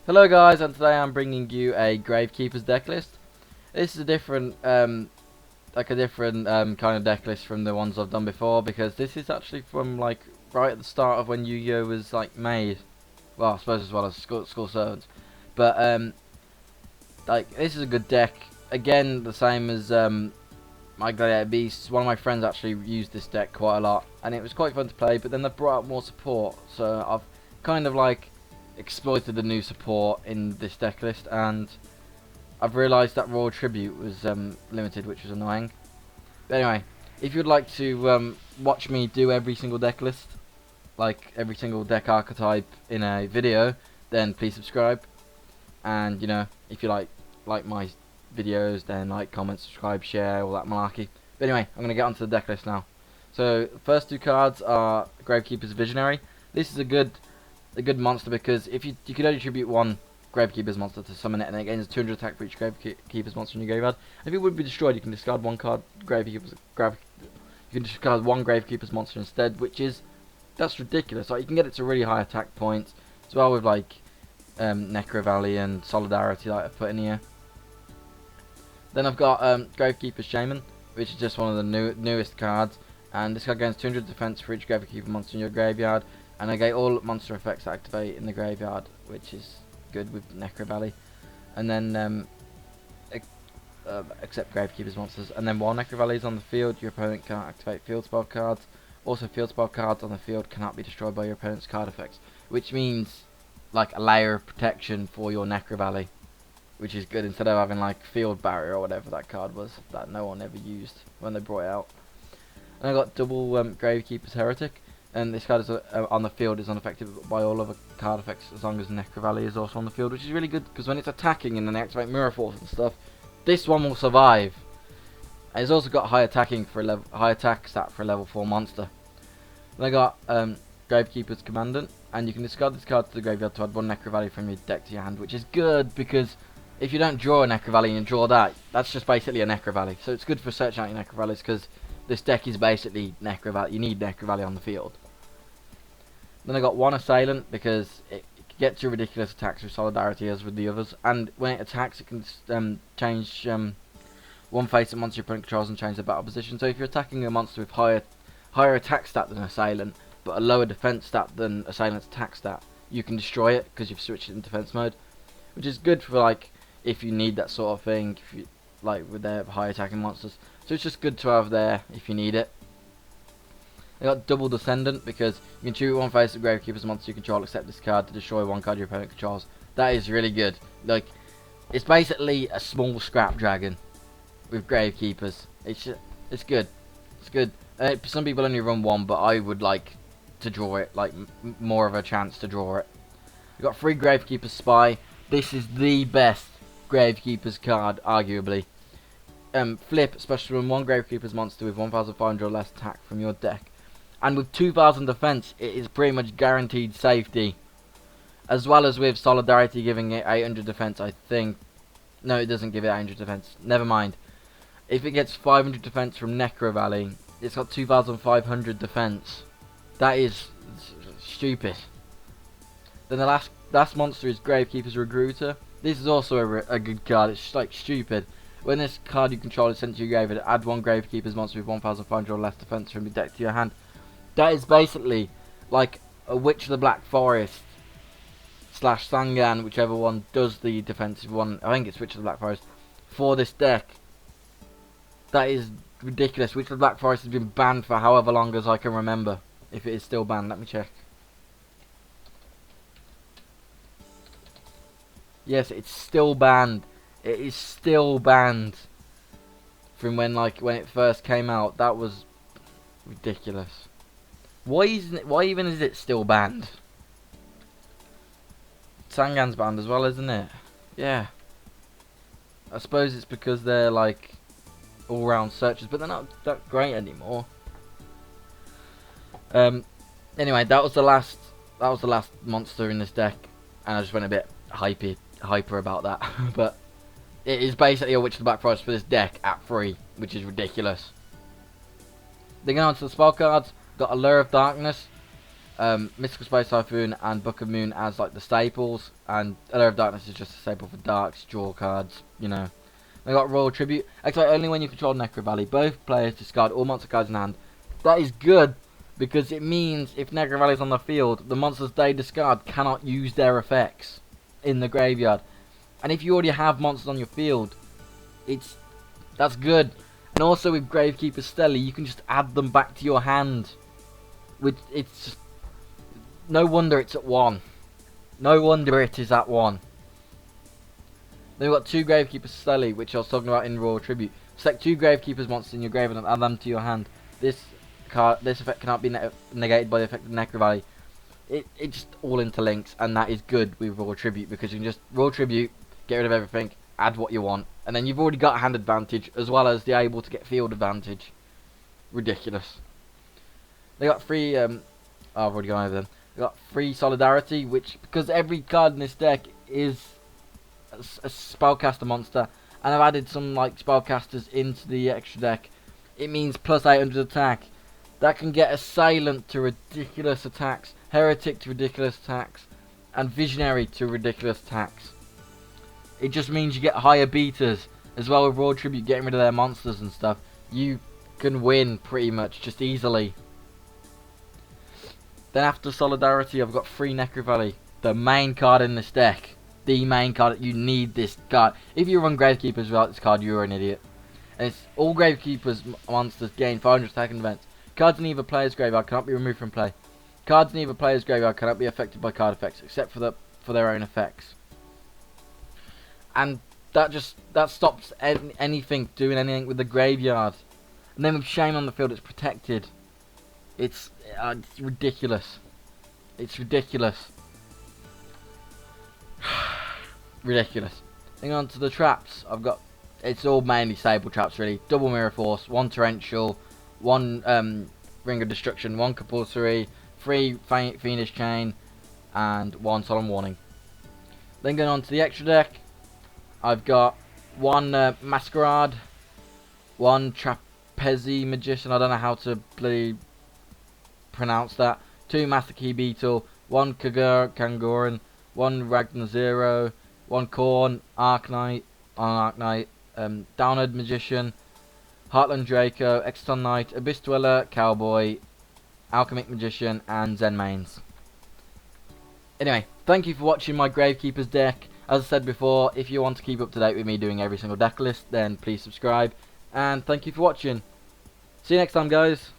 Hello guys, and today I'm bringing you a Gravekeepers deck list. This is a different, kind of deck list from the ones I've done before, because this is actually from like right at the start of when Yugioh was like made. Well, I suppose as well as School Servants, but like this is a good deck. Again, the same as my Gladiator Beasts. One of my friends actually used this deck quite a lot, and it was quite fun to play. But then they brought out more support, so I've kind of like exploited the new support in this deck list, and I've realised that Royal Tribute was limited, which was annoying. But anyway, if you'd like to watch me do every single deck list, like every single deck archetype in a video, then please subscribe. And you know, if you like my videos, then like, comment, subscribe, share, all that malarkey. But anyway, I'm gonna get onto the deck list now. So the first two cards are Gravekeepers Visionary. This is a good monster, because if you can only tribute one Gravekeepers monster to summon it, and it gains 200 attack for each Gravekeepers monster in your graveyard. If it would be destroyed, you can discard one card you can discard one Gravekeepers monster instead, that's ridiculous. Like, you can get it to really high attack points as well with like Necro Valley and Solidarity that I've put in here. Then I've got Gravekeeper Shaman, which is just one of the newest cards, and this card gains 200 defense for each Gravekeeper monster in your graveyard. And I get all monster effects activate in the graveyard, which is good with Necro Valley. And then, except Gravekeepers monsters. And then while Necro Valley is on the field, your opponent can't activate field spell cards. Also, field spell cards on the field cannot be destroyed by your opponent's card effects, which means like a layer of protection for your Necro Valley, which is good, instead of having like field barrier or whatever that card was that no one ever used when they brought it out. And I got double Gravekeepers Heretic. And this card is on the field is unaffected by all other card effects as long as Necro Valley is also on the field, which is really good, because when it's attacking and then they activate Mirror Force and stuff, this one will survive. And it's also got high attacking for high attack stat for a level 4 monster. Then I got Gravekeeper's Commandant, and you can discard this card to the graveyard to add one Necro Valley from your deck to your hand, which is good, because if you don't draw a Necro Valley and draw that's just basically a Necro Valley. So it's good for searching out your Necro Valleys, because this deck is basically Necro Valley. You need Necro Valley on the field. Then I got one Assailant, because it gets your ridiculous attacks with Solidarity as with the others, and when it attacks it can change one face of monster your opponent controls and change the battle position. So if you're attacking a monster with higher attack stat than Assailant, but a lower defense stat than Assailant's attack stat, you can destroy it because you've switched it in defense mode, which is good for like if you need that sort of thing, if you like with their high attacking monsters. So it's just good to have there if you need it. I got double Descendant, because you can choose one face of Gravekeeper's monster you control, except this card to destroy one card your opponent controls. That is really good. Like, it's basically a small scrap dragon with Gravekeepers. It's good. It's good. Some people only run one, but I would like to draw it, like more of a chance to draw it. I got 3 Gravekeepers Spy. This is the best Gravekeepers card, arguably. Flip, special run 1 Gravekeepers monster with 1,500 or less attack from your deck. And with 2,000 defense, it is pretty much guaranteed safety. As well as with Solidarity giving it 800 defense, I think. No, it doesn't give it 800 defense. Never mind. If it gets 500 defense from Necro Valley, it's got 2,500 defense. That is stupid. Then the last monster is Gravekeepers Recruiter. This is also a good card. It's like stupid. When this card you control is sent to your graveyard, add 1 Gravekeepers monster with 1,500 or less defense from your deck to your hand. That is basically like a Witch of the Black Forest / Sangan, whichever one does the defensive one. I think it's Witch of the Black Forest for this deck. That is ridiculous. Witch of the Black Forest has been banned for however long as I can remember. If it is still banned, let me check. Yes, it's still banned. It is still banned from when it first came out. That was ridiculous. Why even is it still banned? Sangan's banned as well, isn't it? Yeah. I suppose it's because they're like all-round searchers, but they're not that great anymore. Anyway, that was the last monster in this deck, and I just went a bit hyper about that. But it is basically a Witch of the Black Forest for this deck at 3, which is ridiculous. Then going on to the spell cards, got Allure of Darkness. Mystical Space Typhoon and Book of Moon as like the staples, and Alert of Darkness is just a staple for darks, draw cards, you know. They got Royal Tribute. Activate only when you control Necro Valley. Both players discard all monster cards in hand. That is good, because it means if Necro Valley is on the field, the monsters they discard cannot use their effects in the graveyard. And if you already have monsters on your field, that's good. And also with Gravekeepers Stelly, you can just add them back to your hand. Which it's just, no wonder it's at 1. No wonder it is at 1. Then we've got 2 Gravekeepers Stelly, which I was talking about in Royal Tribute. Select 2 Gravekeepers monsters in your graveyard and add them to your hand. This effect cannot be negated by the effect of Necro Valley. It just all interlinks, and that is good with Royal Tribute, because you can just Royal Tribute, get rid of everything, add what you want, and then you've already got hand advantage as well as the able to get field advantage. Ridiculous. They got 3 I've already gone over them. They got 3 Solidarity, which, because every card in this deck is a spellcaster monster, and I've added some like spellcasters into the extra deck, it means plus 800 attack. That can get Assailant to ridiculous attacks, Heretic to ridiculous attacks, and Visionary to ridiculous attacks. It just means you get higher beaters, as well with Royal Tribute getting rid of their monsters and stuff. You can win pretty much just easily. Then after Solidarity, I've got 3 Necro Valley, the main card in this deck. The main card. You need this card. If you run Gravekeepers without this card, you're an idiot. And it's all Gravekeepers monsters gain 500 attack and events. Cards in either player's graveyard cannot be removed from play. Cards in either player's graveyard cannot be affected by card effects, except for their own effects. And that stops anything doing anything with the graveyard. And then with Shame on the field, it's protected. It's ridiculous. It's ridiculous. Ridiculous. Hang on to the traps. It's all mainly stable traps really. Double Mirror Force, 1 Torrential, 1 Ring of Destruction, 1 Compulsory, 3 Fiendish Chain, and 1 Solemn Warning. Then going on to the extra deck, I've got 1 Masquerade, 1 Trapezi Magician, I don't know how to bloody pronounce that, 2 Master Key Beetle, 1 Kangoran, 1 Ragnar Zero, 1 Korn, Arknight, Downward Magician, Heartland Draco, Exton Knight, Abyss Dweller, Cowboy, Alchemic Magician, and Zen Mains. Anyway, thank you for watching my Gravekeepers deck. As I said before, if you want to keep up to date with me doing every single deck list, then please subscribe. And thank you for watching. See you next time, guys.